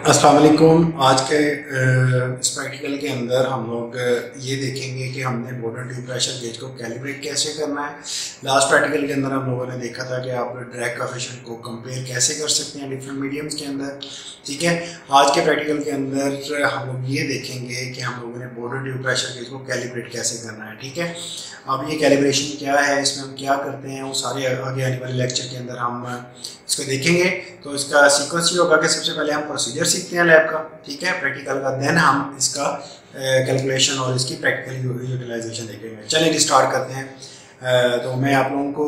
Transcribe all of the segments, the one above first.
अस्सलाम वालेकुम। आज के इस प्रैक्टिकल के अंदर हम लोग ये देखेंगे कि हमने बॉर्डर ट्यूब प्रेशर गेज को कैलिब्रेट कैसे करना है। लास्ट प्रैक्टिकल के अंदर हम लोगों ने देखा था कि आप ड्रैग कोएफिशिएंट को कंपेयर कैसे कर सकते हैं डिफरेंट मीडियम्स के अंदर। ठीक है, आज के प्रैक्टिकल के अंदर हम लोग ये देखेंगे कि हम लोगों ने बॉर्डर ट्यूब प्रेशर गेज को कैलिब्रेट कैसे करना है। ठीक है, अब ये कैलिब्रेशन क्या है, इसमें हम क्या करते हैं, वो सारे आगे आने वाले लेक्चर के अंदर हम इसको देखेंगे। तो इसका सीक्वेंस ये होगा कि सबसे पहले हम प्रोसीजर सीखते हैं लैब का, ठीक है, प्रैक्टिकल का, देन हम इसका कैलकुलेशन और इसकी प्रैक्टिकल यूटिलाइजेशन देखेंगे। चलिए स्टार्ट करते हैं। तो मैं आप लोगों को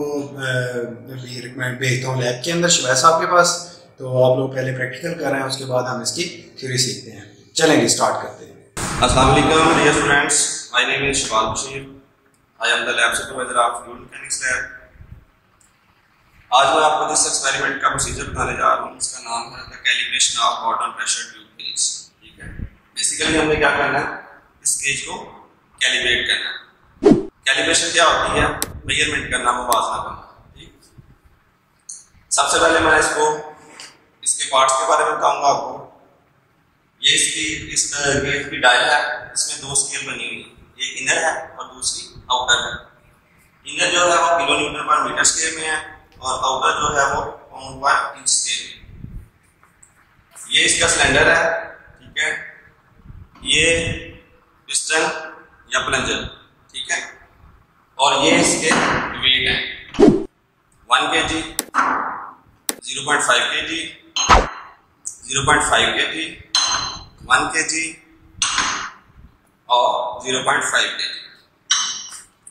रिकमेंड भेजता हूँ लैब के अंदर शबाज साहब के पास। तो आप लोग पहले प्रैक्टिकल कर रहे हैं, उसके बाद हम इसकी थ्योरी सीखते हैं। चलेंगे स्टार्ट करते हैं। अस्सलाम वालेकुम dear students, my name is Shahbaz Bashir. I am the lab supervisor of fluid mechanics lab. आज मैं आपको जिस एक्सपेरिमेंट का प्रोसीजर बताने जा रहा हूँ उसका नाम है the calibration of bottom pressure tube gauge. ठीक है, बेसिकली हमने क्या करना है, इस गेज को कैलिब्रेट करना है। कैलिब्रेशन क्या होती है? मेजरमेंट करना, मुवाजना करना। ठीक, सबसे पहले मैं इसके पार्ट्स के बारे में बताऊंगा आपको। ये इस गेज की डायल है, इसमें दो स्केल बनी हुई है, एक इनर है और दूसरी आउटर है। इनर जो है वो किलो न्यूटन पर मीटर स्केल में है और आउटर जो है वो पाउंड पर इंच स्केल में। ये इसका सिलेंडर है, ठीक है, ये पिस्टन या प्लंजर, ठीक है, और ये इसके वेट है 1 kg, 0.5 kg, 0.5 kg, 1 kg और 0.5 kg।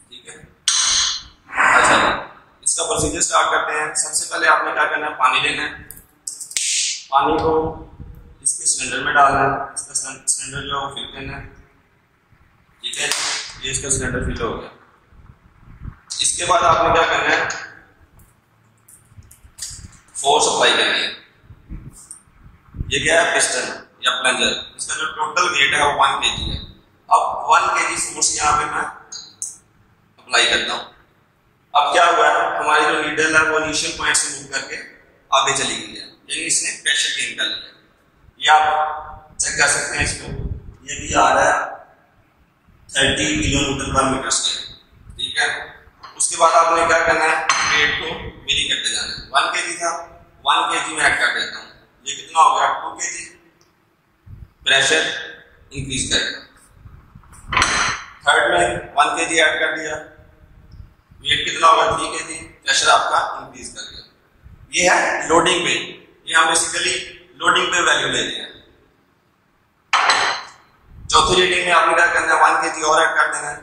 ठीक है, अच्छा, इसका प्रोसीजर स्टार्ट करते हैं। सबसे पहले आपने क्या करना है, पानी लेना है। पानी को इसके सिलेंडर में डालना है। इसका सिलेंडर जो है वो फिल करना है। ठीक है, ये इसका सिलेंडर फिल हो गया। इसके बाद आपने क्या करना है, फोर्स अप्लाई करनी है। ये क्या है, पिस्टन या प्लंजर। इसका जो टोटल वेट है वो 1 kg है। अब 1 kg फोर्स यहाँ पे मैं अप्लाई करता हूँ। अब क्या हुआ है, हमारी जो नीडल है वो इनिशियल पॉइंट से मूव करके आगे चली गई है, यानी इसने प्रेशर गेन कर लिया। ये आप चेक कर सकते हैं इसको, ये भी आ रहा है 30 किलो न्यूटन पर मीटर स्क्वायर। ठीक है, उसके बाद आपने क्या करना है, वेट को वेरी करते जाना है। 1 kg था, 1 kg में ऐड कर देता हूँ। ये कितना हो गया, 2 kg। प्रेशर इंक्रीज करेगा। थर्ड में 1 kg ऐड कर दिया, वेट कितना होगा, 3 kg। प्रेशर आपका इंक्रीज कर दिया। ये है लोडिंग पे, ये हम बेसिकली लोडिंग पे वैल्यू ले रहे हैं। चौथी रीडिंग में आपने क्या करना है, 1 kg और ऐड कर देना है।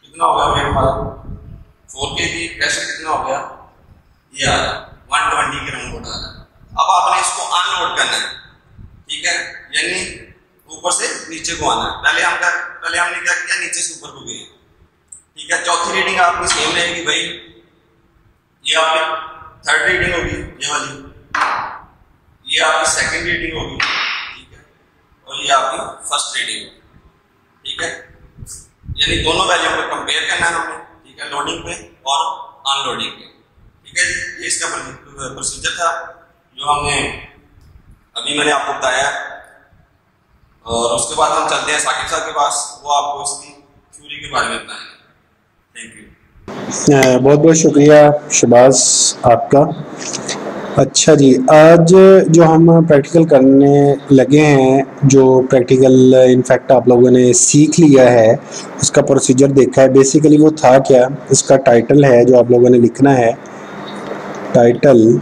कितना होगा वेट हमारा, 4 kg। प्रेशर कितना हो गया, ये आ 120 ग्राम हो रहा है। अब आपने इसको अनलोड करना है। ठीक है, यानी ऊपर से नीचे को आना है। पहले हमने क्या किया, नीचे से ऊपर को गए। ठीक है, चौथी रीडिंग आपकी सेम रहेगी भाई। ये आपकी थर्ड रीडिंग होगी, ये वाली। ये आपकी सेकंड रीडिंग होगी, ठीक है, और ये आपकी फर्स्ट रीडिंग होगी। ठीक है, यानी दोनों वैल्यू को कंपेयर करना है हमने। ठीक है, लोडिंग पे और अनलोडिंग पे। ठीक है जी, ये इसका प्रोसीजर था जो हमने मैंने आपको बताया। और उसके बाद हम चलते हैं साकिब साहब के पास, वो आपको इसकी थ्योरी के बारे में बताएंगे। Thank you. बहुत बहुत शुक्रिया शबाज आपका। अच्छा जी, आज जो हम प्रैक्टिकल करने लगे हैं, जो प्रैक्टिकल इनफैक्ट आप लोगों ने सीख लिया है, उसका प्रोसीजर देखा है। बेसिकली वो था क्या, इसका टाइटल है जो आप लोगों ने लिखना है, title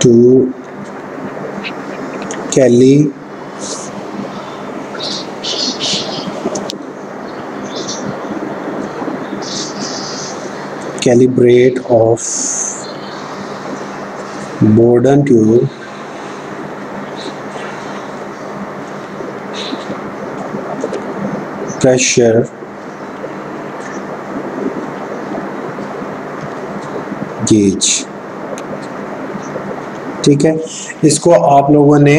to calibrate of Borden tube pressure gauge। ठीक है, इसको आप लोगों ने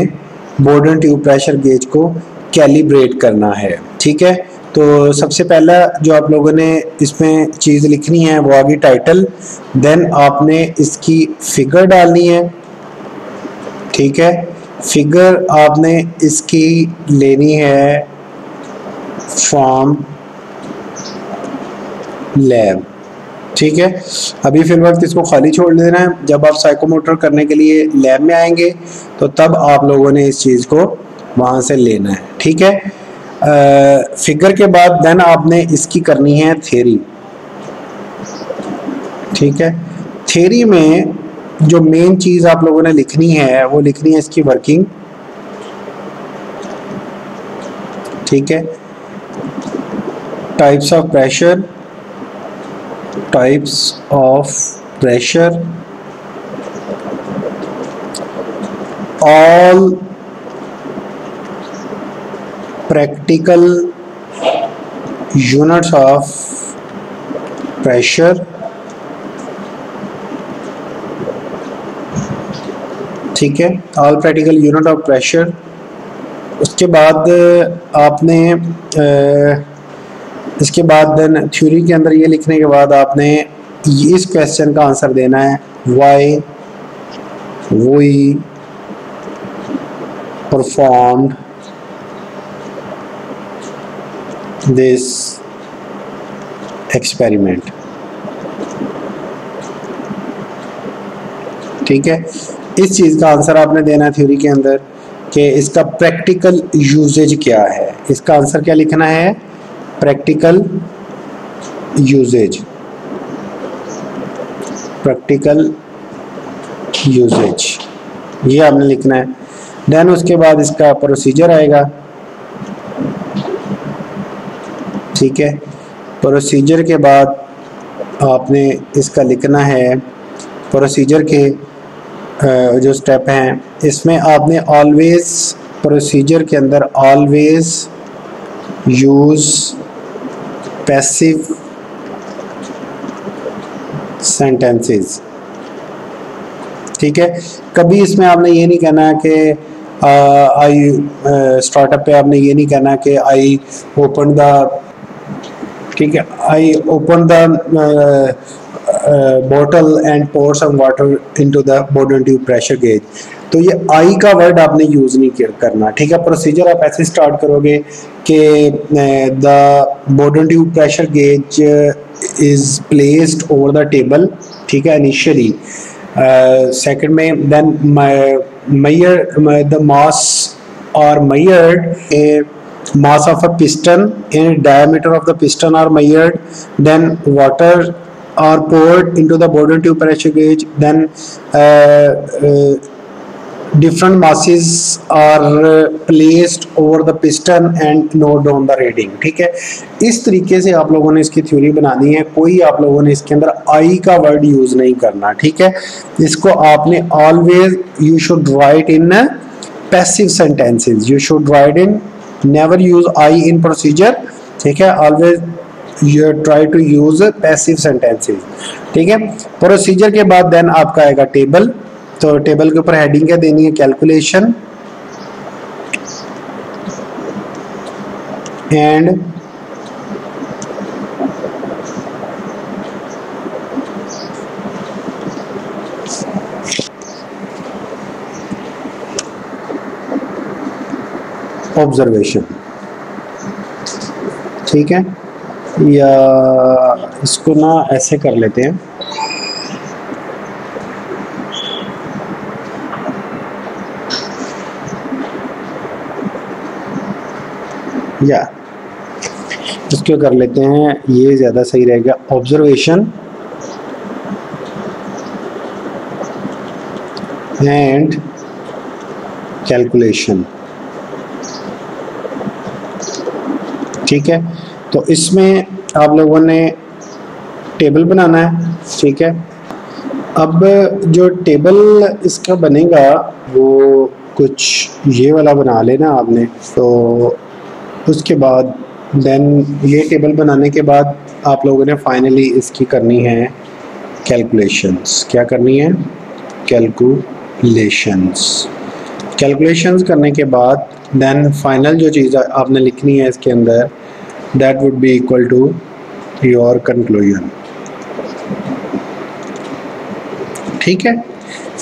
बोर्डन ट्यूब प्रेशर गेज को कैलिब्रेट करना है। ठीक है, तो सबसे पहला जो आप लोगों ने इसमें चीज़ लिखनी है वो आगे टाइटल, देन आपने इसकी फिगर डालनी है, ठीक है। फिगर आपने इसकी लेनी है फ्रॉम लैब, ठीक है। अभी फिर वक्त इसको खाली छोड़ देना है। जब आप साइकोमोटर करने के लिए लैब में आएंगे तो तब आप लोगों ने इस चीज़ को वहाँ से लेना है, ठीक है। फिगर के बाद देन आपने इसकी करनी है थ्योरी, ठीक है। थ्योरी में जो मेन चीज़ आप लोगों ने लिखनी है वो लिखनी है इसकी वर्किंग, ठीक है। Types of pressure, types of pressure, all practical units of pressure, ठीक है, all practical unit of pressure। उसके बाद आपने इसके बाद देन थ्योरी के अंदर ये लिखने के बाद आपने इस क्वेश्चन का आंसर देना है, why we performed this experiment, ठीक है। इस चीज़ का आंसर आपने देना है थ्योरी के अंदर कि इसका प्रैक्टिकल यूजेज क्या है। इसका आंसर क्या लिखना है, प्रैक्टिकल यूजेज, प्रैक्टिकल यूजेज ये आपने लिखना है। देन उसके बाद इसका प्रोसीजर आएगा, ठीक है। प्रोसीजर के बाद आपने इसका लिखना है, प्रोसीजर के जो स्टेप हैं इसमें आपने ऑलवेज, प्रोसीजर के अंदर ऑलवेज यूज पैसिव सेंटेंसेस, ठीक है। कभी इसमें आपने ये नहीं कहना है कि आई स्टार्टअप पे आपने ये नहीं कहना कि आई ओपन द, ठीक है, I open the bottle and pour some water into the bottle tube pressure gauge. तो ये आई का वर्ड आपने यूज नहीं करना, ठीक है। प्रोसीजर आप ऐसे स्टार्ट करोगे कि the bottle tube pressure gauge is placed over the table, ठीक है, इनिशियली। सेकंड में then measure the mass or measured, a mass of a piston and diameter of the piston are measured, then water are poured into the bottom tube pressure gauge, then different masses are placed over the piston and note down the reading, ठीक है। इस तरीके से आप लोगों ने इसकी theory बनानी है। कोई आप लोगों ने इसके अंदर आई का वर्ड यूज नहीं करना, ठीक है। इसको आपने always you should write in passive sentences, you should write in, never use I in procedure, ठीक है। Always you try to use passive sentences, ठीक है। प्रोसीजर के बाद देन आपका आएगा टेबल। तो टेबल के ऊपर हेडिंग क्या देनी है, कैलकुलेशन एंड ऑब्जर्वेशन, ठीक है। या इसको ना ऐसे कर लेते हैं, या इसको कर लेते हैं, ये ज़्यादा सही रहेगा। ऑब्जर्वेशन एंड कैलकुलेशन, ठीक है। तो इसमें आप लोगों ने टेबल बनाना है, ठीक है। अब जो टेबल इसका बनेगा वो कुछ ये वाला बना लेना आपने। तो उसके बाद देन ये टेबल बनाने के बाद आप लोगों ने फाइनली इसकी करनी है कैलकुलेशंस। क्या करनी है, कैलकुलेशंस। कैलकुलेशंस करने के बाद देन फाइनल जो चीज़ आपने लिखनी है इसके अंदर, that would be equal to your conclusion, ठीक है।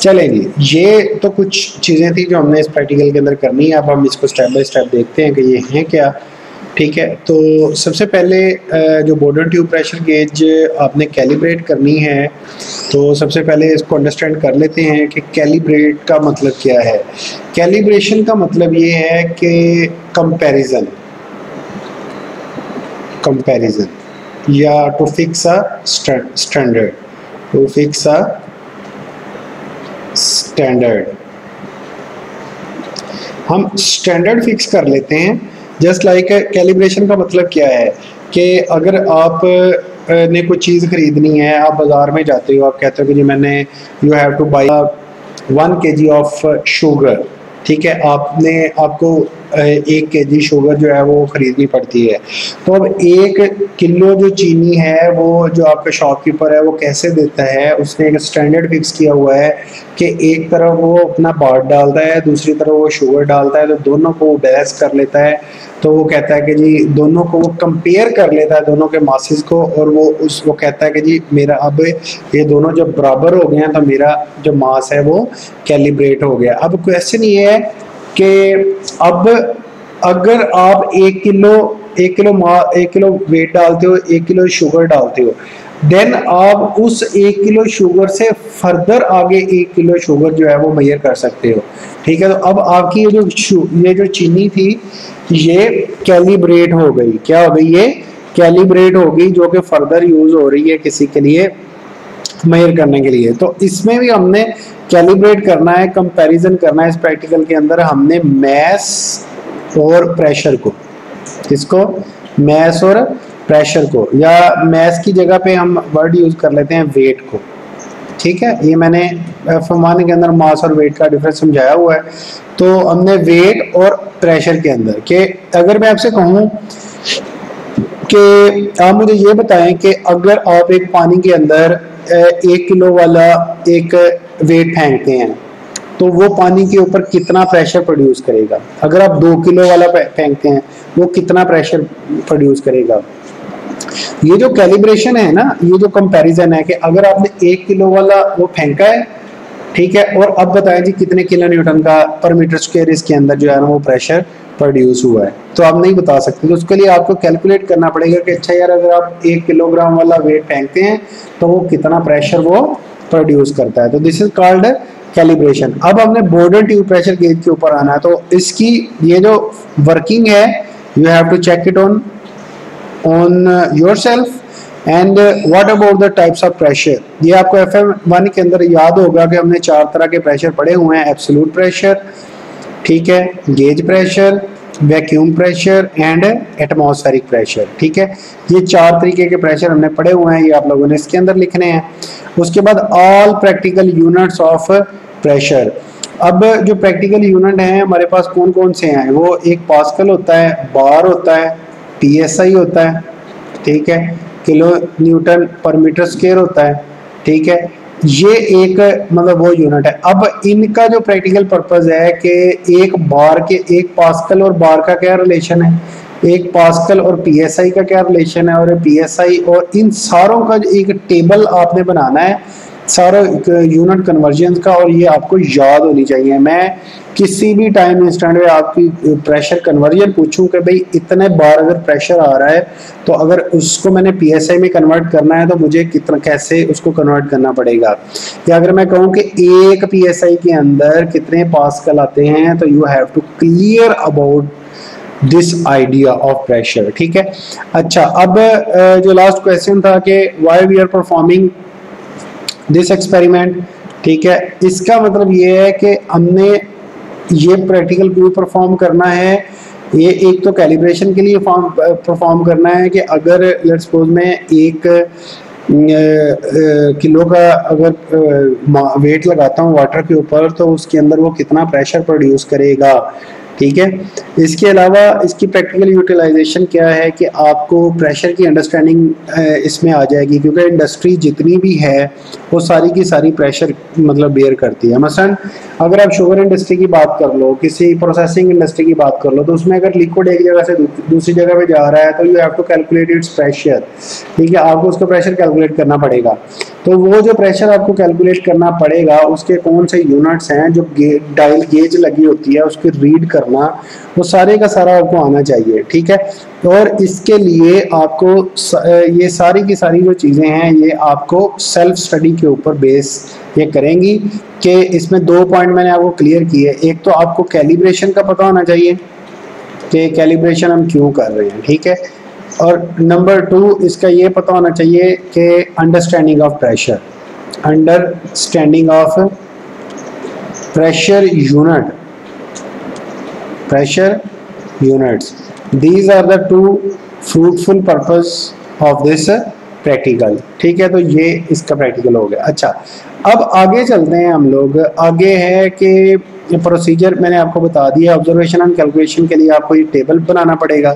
चलेंगे। ये तो कुछ चीज़ें थी जो हमने इस प्रैक्टिकल के अंदर करनी है। अब हम इसको स्टेप बाय स्टेप देखते हैं कि ये हैं क्या। ठीक है, तो सबसे पहले जो बोर्डन ट्यूब प्रेशर गेज आपने कैलिब्रेट करनी है, तो सबसे पहले इसको अंडरस्टैंड कर लेते हैं कि कैलिब्रेट का मतलब क्या है। कैलिब्रेशन का मतलब ये है कि कंपैरिजन या to fix a standard, to fix a standard. हम स्टैंडर्ड फिक्स कर लेते हैं। जस्ट लाइक कैलिब्रेशन का मतलब क्या है कि अगर आप ने कोई चीज़ खरीदनी है, आप बाज़ार में जाते हो, आप कहते हो कि जी मैंने you have two by 1 kg of sugar. ठीक है, आपको 1 kg शुगर जो है वो ख़रीदनी पड़ती है। तो अब 1 किलो जो चीनी है वो जो आपका शॉपकीपर है वो कैसे देता है, उसने एक स्टैंडर्ड फिक्स किया हुआ है कि एक तरफ वो अपना बाट डालता है, दूसरी तरफ वो शुगर डालता है, तो दोनों को वो बैलेंस कर लेता है। तो वो कहता है कि जी दोनों को वो कंपेयर कर लेता है, दोनों के मासेस को, और वो कहता है कि जी मेरा अब ये दोनों जब बराबर हो गए हैं तो मेरा जो मास है वो कैलिब्रेट हो गया। अब क्वेश्चन ये है कि अब अगर आप 1 किलो वेट डालते हो, 1 किलो शुगर डालते हो, देन आप उस 1 किलो शुगर से फर्दर आगे 1 किलो शुगर जो है वो मेजर कर सकते हो। ठीक है, तो अब आपकी ये जो चीनी थी ये कैलिब्रेट हो गई। क्या हो गई? ये कैलिब्रेट हो गई, जो कि फर्दर यूज हो रही है किसी के लिए मेजर करने के लिए। तो इसमें भी हमने कैलिब्रेट करना है, कंपैरिजन करना है। इस प्रैक्टिकल के अंदर हमने मैस और प्रेशर को, इसको मैस और प्रेशर को, या मैस की जगह पे हम वर्ड यूज कर लेते हैं वेट को। ठीक है, ये मैंने फरमाने के अंदर मास और वेट का डिफरेंस समझाया हुआ है। तो हमने वेट और प्रेशर के अंदर के, अगर मैं आपसे कहूँ कि आप मुझे ये बताएं कि अगर आप एक पानी के अंदर 1 किलो वाला एक वेट फेंकते हैं तो वो पानी के ऊपर कितना प्रेशर प्रोड्यूस करेगा। अगर आप 2 किलो वाला फेंकते हैं वो कितना प्रेशर प्रोड्यूस करेगा। ये जो कैलिब्रेशन है ना, ये जो कंपैरिजन है कि अगर आपने 1 किलो वाला वो फेंका है, ठीक है, और अब बताएं जी कितने किलो न्यूटन का पर मीटर स्क्वायर इसके अंदर जो है ना वो प्रेशर प्रोड्यूस हुआ है, तो आप नहीं बता सकते। तो उसके लिए आपको कैलकुलेट करना पड़ेगा कि अच्छा यार अगर आप 1 किलोग्राम वाला वेट फेंकते हैं तो वो कितना प्रेशर वो प्रोड्यूस करता है। तो दिस इज कॉल्ड कैलिब्रेशन। अब हमने बोर्डन ट्यूब प्रेशर गेज के ऊपर आना है। तो इसकी ये जो वर्किंग है, you have to check it on yourself. And what about the types of pressure. ये आपको FM1 के अंदर याद होगा कि हमने 4 तरह के प्रेशर पढ़े हुए हैं। एब्सोल्यूट प्रेशर, ठीक है, gauge pressure, vacuum pressure and atmospheric pressure. ठीक है, ये 4 तरीके के प्रेशर हमने पढ़े हुए हैं, ये आप लोगों ने इसके अंदर लिखने हैं। उसके बाद all practical units of pressure. अब जो प्रैक्टिकल यूनिट हैं हमारे पास कौन कौन से हैं, वो एक पास्कल होता है, बार होता है, PSI होता है, ठीक है, किलो न्यूटन पर मीटर स्क्वायर होता है। ठीक है, ये एक मतलब वो यूनिट है। अब इनका जो प्रैक्टिकल पर्पस है कि एक बार के, एक पास्कल और बार का क्या रिलेशन है, एक पास्कल और PSI का क्या रिलेशन है, और PSI और इन सारों का एक टेबल आपने बनाना है, सारा यूनिट कन्वर्जन का, और ये आपको याद होनी चाहिए। मैं किसी भी टाइम इंस्टेंट में आपकी प्रेशर कन्वर्जन पूछूं कि भाई इतने बार अगर प्रेशर आ रहा है तो अगर उसको मैंने PSI में कन्वर्ट करना है तो मुझे कितना, कैसे उसको कन्वर्ट करना पड़ेगा। या अगर मैं कहूं कि एक PSI के अंदर कितने पास्कल आते हैं, तो you have to clear about this idea of pressure. ठीक है, अच्छा, अब जो लास्ट क्वेश्चन था कि why we are performing this experiment. ठीक है, इसका मतलब ये है कि हमने ये प्रैक्टिकल क्यों परफॉर्म करना है। ये एक तो कैलिब्रेशन के लिए परफॉर्म करना है कि अगर लेट्स सपोज मैं 1 किलो का अगर वेट लगाता हूँ वाटर के ऊपर तो उसके अंदर वो कितना प्रेशर प्रोड्यूस करेगा। ठीक है, इसके अलावा इसकी प्रैक्टिकल यूटिलाइजेशन क्या है कि आपको प्रेशर की अंडरस्टैंडिंग इसमें आ जाएगी, क्योंकि इंडस्ट्री जितनी भी है वो सारी की सारी प्रेशर मतलब बेयर करती है। मसलन अगर आप शुगर इंडस्ट्री की बात कर लो, किसी प्रोसेसिंग इंडस्ट्री की बात कर लो, तो उसमें अगर लिक्विड एक जगह से दूसरी जगह पे जा रहा है तो you have to calculate its pressure. ठीक है, आपको उसका प्रेशर कैलकुलेट करना पड़ेगा। तो वो जो प्रेशर आपको कैलकुलेट करना पड़ेगा उसके कौन से यूनिट्स हैं, जो डायल गेज लगी होती है उसकी रीड करना, वो सारे का सारा आपको आना चाहिए, ठीक है। और इसके लिए आपको ये सारी की सारी जो चीज़ें हैं ये आपको सेल्फ स्टडी के ऊपर बेस ये करेंगी कि इसमें 2 पॉइंट मैंने आपको क्लियर किए। एक तो आपको कैलिब्रेशन का पता होना चाहिए कि कैलिब्रेशन हम क्यों कर रहे हैं, ठीक है। और नंबर 2 इसका ये पता होना चाहिए कि understanding of pressure, understanding of pressure unit, pressure units, these are the 2 fruitful purpose of this practical, ठीक है। तो ये इसका प्रैक्टिकल हो गया। अच्छा, अब आगे चलते हैं हम लोग। आगे है कि प्रोसीजर मैंने आपको बता दिया। ऑब्जर्वेशन एंड कैलकुलेशन के लिए आपको ये टेबल बनाना पड़ेगा।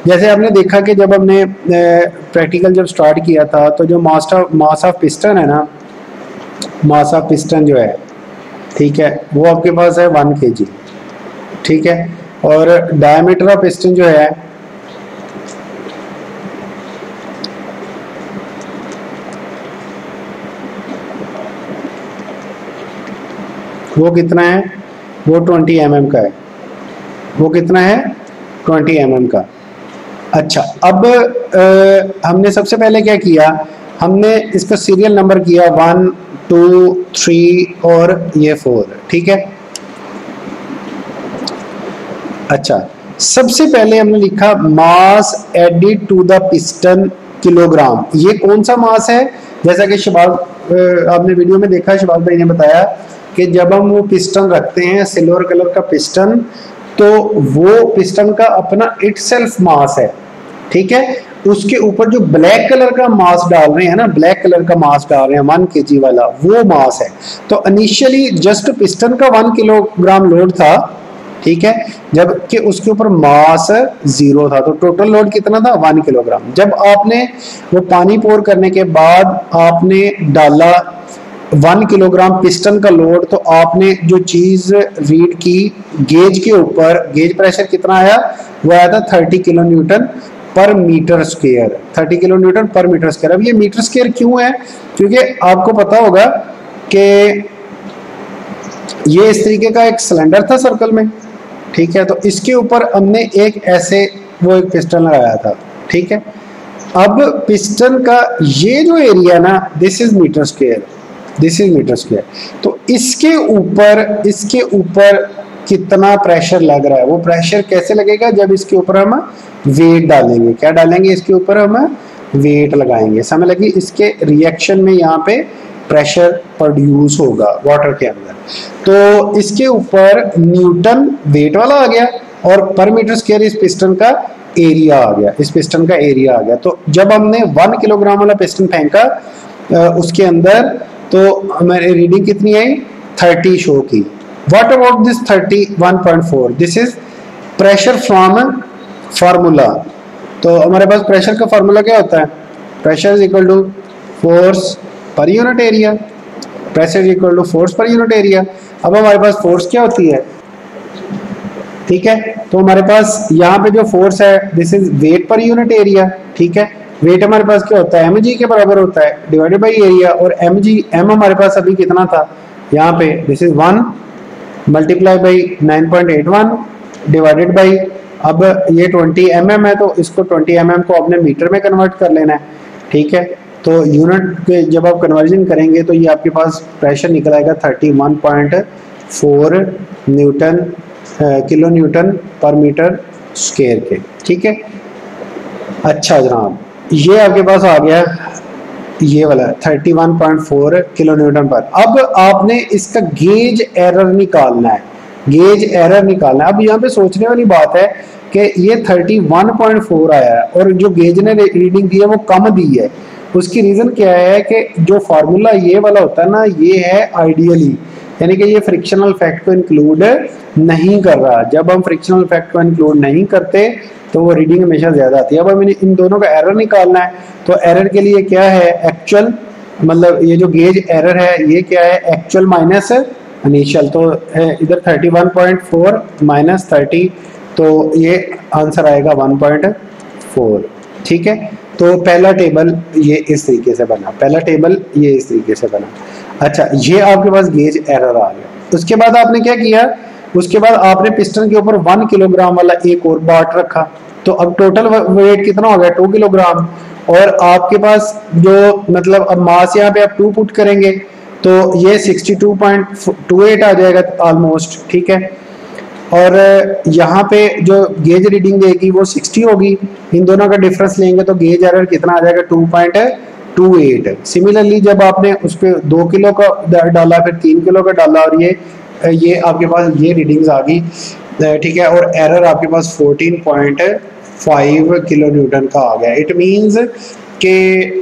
जैसे आपने देखा कि जब हमने प्रैक्टिकल जब स्टार्ट किया था तो जो मास ऑफ पिस्टन है ना, मास ऑफ पिस्टन जो है, ठीक है, वो आपके पास है 1 kg, ठीक है। और डायमीटर ऑफ पिस्टन जो है वो कितना है, वो 20 mm का है। वो कितना है, 20 mm का। अच्छा, अब हमने सबसे पहले क्या किया, हमने इसका सीरियल नंबर किया 1 2 3 और ये 4, ठीक है। अच्छा, सबसे पहले हमने लिखा mass added to the piston kilogram. ये कौन सा मास है, जैसा कि शबाब आपने वीडियो में देखा, शबाब भाई ने बताया कि जब हम वो पिस्टन रखते हैं सिल्वर कलर का पिस्टन, तो वो पिस्टन का अपना इटसेल्फ मास है, ठीक है। उसके ऊपर जो ब्लैक कलर का मास डाल रहे हैं ना, ब्लैक कलर का मास डाल रहे हैं 1 kg वाला, वो मास है। तो इनिशियली जस्ट पिस्टन का 1 किलोग्राम लोड था, ठीक है, जबकि उसके ऊपर मास 0 था। तो टोटल लोड कितना था, 1 किलोग्राम। जब आपने वो पानी पोर करने के बाद आपने डाला 1 किलोग्राम पिस्टन का लोड, तो आपने जो चीज रीड की गेज के ऊपर, गेज प्रेशर कितना आया, वो आया था 30 किलो न्यूटन पर मीटर स्क्वायर, 30 किलो न्यूटन पर मीटर स्क्वायर। अब ये मीटर स्क्वायर क्यों है, क्योंकि आपको पता होगा कि ये इस तरीके का एक सिलेंडर था सर्कल में, ठीक है। तो इसके ऊपर हमने एक ऐसे वो एक पिस्टन लगाया था, ठीक है। अब पिस्टन का ये जो एरिया ना, this is metre square, this is metre square. तो इसके ऊपर कितना प्रेशर लग रहा है, वो प्रेशर कैसे लगेगा, जब इसके ऊपर हम वेट डालेंगे। क्या डालेंगे, इसके ऊपर हम वेट लगाएंगे, समझ लगी। इसके रिएक्शन में यहाँ पे प्रेशर प्रोड्यूस होगा वाटर के अंदर। तो इसके ऊपर न्यूटन वेट वाला आ गया और पर मीटर स्क्वायर इस पिस्टन का एरिया आ गया, इस पिस्टन का एरिया आ गया। तो जब हमने 1 किलोग्राम वाला पिस्टन फेंका उसके अंदर, तो हमारी रीडिंग कितनी आई, 30 शो की। What about this 31.4, this is pressure from formula. तो हमारे पास प्रेशर का फार्मूला क्या होता है, pressure is equal to force per unit area, pressure is equal to force per unit area. अब हमारे पास फोर्स क्या होती है, ठीक है। तो हमारे पास यहाँ पे जो फोर्स है, this is weight per unit area, ठीक है। वेट हमारे पास क्या होता है, mg के बराबर होता है डिवाइडेड बाई एरिया। और m हमारे पास अभी कितना था यहाँ पे, this is 1 multiply by 9.81 divided by, अब ये 20 mm है तो इसको 20 mm को आपने मीटर में कन्वर्ट कर लेना है, ठीक है। तो यूनिट के जब आप कन्वर्जन करेंगे तो ये आपके पास प्रेशर निकल आएगा 31.4 न्यूटन किलो न्यूटन पर मीटर स्क्वायर के, ठीक है। अच्छा जनाब, ये आपके पास आ गया ये वाला 31.4 किलो न्यूटन पर। अब आपने इसका गेज एरर निकालना है, गेज एरर निकालना है। अब यहाँ पे सोचने वाली बात है कि ये 31.4 आया है और जो गेज ने रीडिंग दी है वो कम दी है। उसकी रीजन क्या है कि जो फार्मूला ये वाला होता है ना, ये है आइडियली, यानी कि ये फ्रिक्शनल फैक्ट को इंक्लूड नहीं कर रहा। जब हम फ्रिक्शनल फैक्ट को इंक्लूड नहीं करते तो वो रीडिंग हमेशा ज्यादा आती है। अब हमें इन दोनों का एरर निकालना है, तो एरर के लिए क्या है, एक्चुअल, मतलब ये जो गेज एरर है ये क्या है, एक्चुअल माइनस इनिशियल। तो इधर 31.4 माइनस 30, तो ये आंसर आएगा 1.4, ठीक है। तो पहला टेबल ये इस तरीके से बना, पहला टेबल ये इस तरीके से बना। अच्छा, ये आपके पास गेज एरर आ गया। उसके बाद आपने क्या किया, उसके बाद आपने पिस्टन के ऊपर 1 किलोग्राम वाला एक और बार्ट रखा, तो अब टोटल वेट कितना हो गया 2 किलोग्राम। और आपके पास जो मतलब अब मास यहाँ पे आप 2 पुट करेंगे तो ये 62.28 आ जाएगा ऑलमोस्ट, ठीक है। और यहाँ पे जो गेज रीडिंग देगी वो 60 होगी, इन दोनों का डिफरेंस लेंगे तो गेज एरर कितना आ जाएगा 2.28। सिमिलरली जब आपने उस पर 2 किलो का डाला, फिर 3 किलो का डाला, और ये आपके पास ये रीडिंग्स आ गई, ठीक है। और एरर आपके पास 14.5 किलो न्यूटन का आ गया। इट मींस कि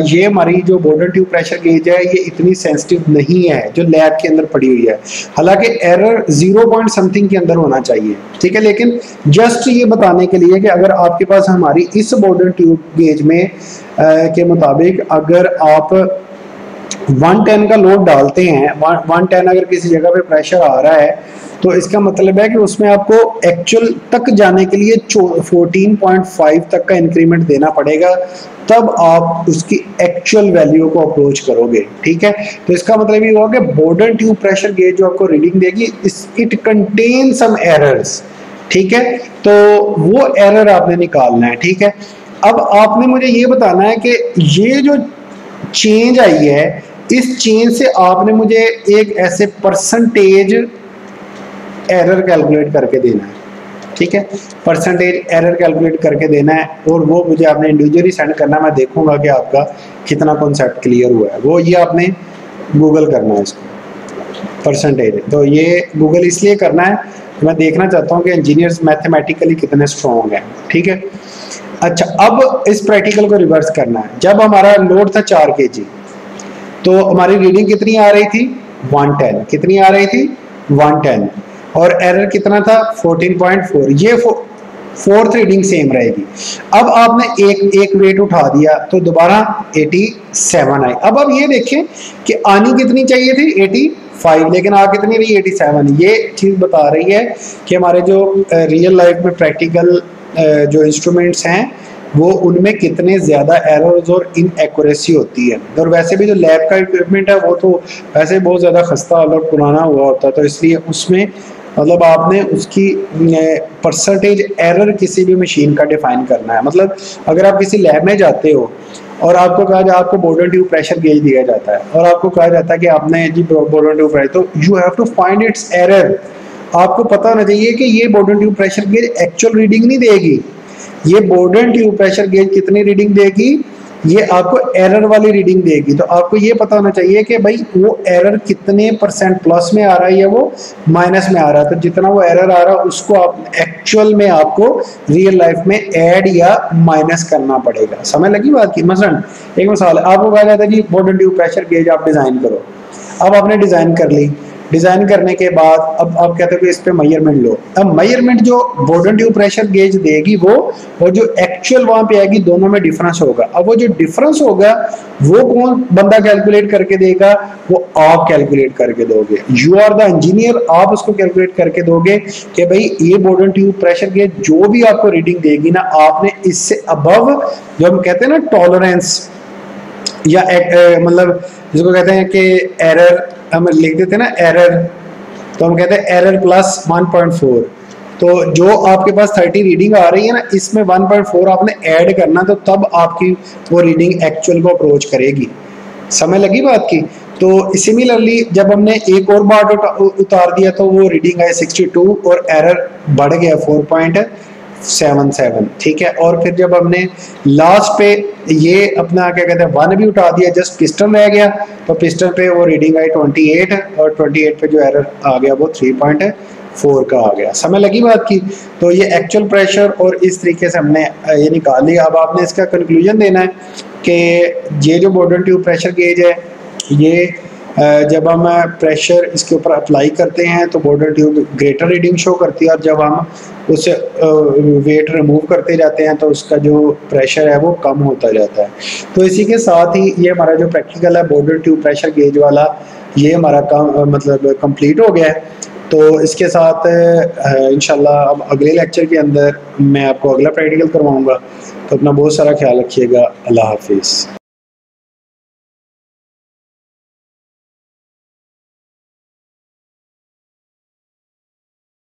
ये हमारी जो बॉर्डर ट्यूब प्रेशर गेज है ये इतनी सेंसिटिव नहीं है जो लैब के अंदर पड़ी हुई है। हालांकि एरर 0 पॉइंट समथिंग के अंदर होना चाहिए, ठीक है। लेकिन जस्ट ये बताने के लिए कि अगर आपके पास हमारी इस बॉर्डर ट्यूब गेज में के मुताबिक अगर आप 110 का लोड डालते हैं, 110 अगर किसी जगह पे प्रेशर आ रहा है तो इसका मतलब है कि उसमें आपको एक्चुअल तक जाने के लिए 14.5 तक का इंक्रीमेंट देना पड़ेगा, तब आप उसकी एक्चुअल वैल्यू को अप्रोच करोगे, ठीक है। तो इसका मतलब ये हुआ कि बॉर्डर ट्यूब प्रेशर गेज जो आपको रीडिंग देगी इट कंटेन सम एरर्स, ठीक है। तो वो एरर आपने निकालना है, ठीक है। अब आपने मुझे ये बताना है कि ये जो चेंज आई है, इस चेंज से आपने मुझे एक ऐसे परसेंटेज एरर कैलकुलेट करके देना है, ठीक है। परसेंटेज एरर कैलकुलेट करके देना है और वो मुझे आपने इंडिविजुअली सेंड करना है। मैं देखूंगा कि आपका कितना कॉन्सेप्ट क्लियर हुआ है। वो ये आपने गूगल करना है इसको परसेंटेज। तो ये गूगल इसलिए करना है, मैं देखना चाहता हूँ कि इंजीनियर्स मैथमेटिकली कितने स्ट्रॉन्ग हैं, ठीक है। अच्छा, अब इस प्रैक्टिकल को रिवर्स करना है। जब हमारा लोड था 4 kg तो हमारी रीडिंग कितनी आ रही थी 110, कितनी आ रही थी 110, और एरर कितना था 14.4। ये फोर्थ रीडिंग सेम रहेगी। अब आपने एक वेट उठा दिया तो दोबारा 87 आई। अब आप ये देखें कि आनी कितनी चाहिए थी 85, लेकिन आ कितनी रही 87। ये चीज़ बता रही है कि हमारे जो रियल लाइफ में प्रैक्टिकल जो इंस्ट्रूमेंट्स हैं वो उनमें कितने ज़्यादा एरर्स और इनएक्यूरेसी होती है। और वैसे भी जो लैब का इक्विपमेंट है वो तो वैसे बहुत ज़्यादा खस्ता और पुराना हुआ होता है, तो इसलिए उसमें मतलब आपने उसकी परसेंटेज एरर किसी भी मशीन का डिफाइन करना है। मतलब अगर आप किसी लैब में जाते हो और आपको कहा जाए, आपको बॉर्डर ट्यूब प्रेशर गेज दिया जाता है और आपको कहा जाता है कि आपने जी बॉर्डर ट्यूब प्रेशर, तो you have to find its error. आपको पता होना चाहिए कि ये border tube pressure gauge actual reading नहीं देगी, ये बॉर्डर ट्यूब प्रेशर गेज कितनी रीडिंग देगी, ये आपको एरर वाली रीडिंग देगी। तो आपको ये पता होना चाहिए कि भाई वो एरर कितने परसेंट प्लस में आ रहा है या वो माइनस में आ रहा है। तो जितना वो एरर आ रहा है उसको आप एक्चुअल में आपको रियल लाइफ में ऐड या माइनस करना पड़ेगा। समझ लगी बात की? मसलन एक मिसाल है, आपको कहा जाता है जी बॉर्डर ट्यूब प्रेशर गेज आप डिज़ाइन करो। अब आपने डिज़ाइन कर ली, डिज़ाइन करने के बाद अब आप कहते हो कि इस पे मेजरमेंट लो। अब मेजरमेंट जो बॉर्डर ट्यूब प्रेशर गेज देगी वो और जो एक्चुअल वहाँ पे आएगी दोनों में डिफरेंस होगा। अब वो जो डिफरेंस होगा वो कौन बंदा कैलकुलेट करके देगा? वो आप कैलकुलेट करके दोगे। यू आर द इंजीनियर, आप उसको कैलकुलेट करके दोगे कि भाई ये बॉर्डर ट्यूब प्रेशर गेज जो भी आपको रीडिंग देगी ना, आपने इससे अबव जो हम कहते हैं ना टॉलरेंस या मतलब जिसको कहते हैं कि एरर, हम लिख देते हैं ना एरर, तो हम कहते हैं एरर प्लस 1.4। तो जो आपके पास 30 रीडिंग आ रही है ना, इसमें 1.4 आपने ऐड करना, तो तब आपकी वो रीडिंग एक्चुअल को अप्रोच करेगी। समझ लगी बात की? तो सिमिलरली जब हमने एक और बार उतार दिया तो वो रीडिंग आई 62 और एरर बढ़ गया 4.77, ठीक है। और फिर जब हमने लास्ट पे ये अपना क्या कहते हैं 1 भी उठा दिया, जस्ट पिस्टन रह गया, तो पिस्टन पे वो रीडिंग आई 28 और 28 पे जो एरर आ गया वो 3.4 का आ गया। समझ लगी बात की? तो ये एक्चुअल प्रेशर और इस तरीके से हमने ये निकाल लिया। अब आपने इसका कंक्लूजन देना है कि ये जो बॉर्डर ट्यूब प्रेशर गेज है ये जब हम प्रेशर इसके ऊपर अप्लाई करते हैं तो border tube greater reading show करती है, और जब हम उस वेट रिमूव करते जाते हैं तो उसका जो प्रेशर है वो कम होता जाता है। तो इसी के साथ ही ये हमारा जो प्रैक्टिकल है बॉर्डर ट्यूब प्रेशर गेज वाला, ये हमारा काम मतलब कंप्लीट हो गया है। तो इसके साथ इंशाल्लाह अब अगले लेक्चर के अंदर मैं आपको अगला प्रैक्टिकल करवाऊँगा। तो अपना बहुत सारा ख्याल रखिएगा। अल्लाह हाफिज़।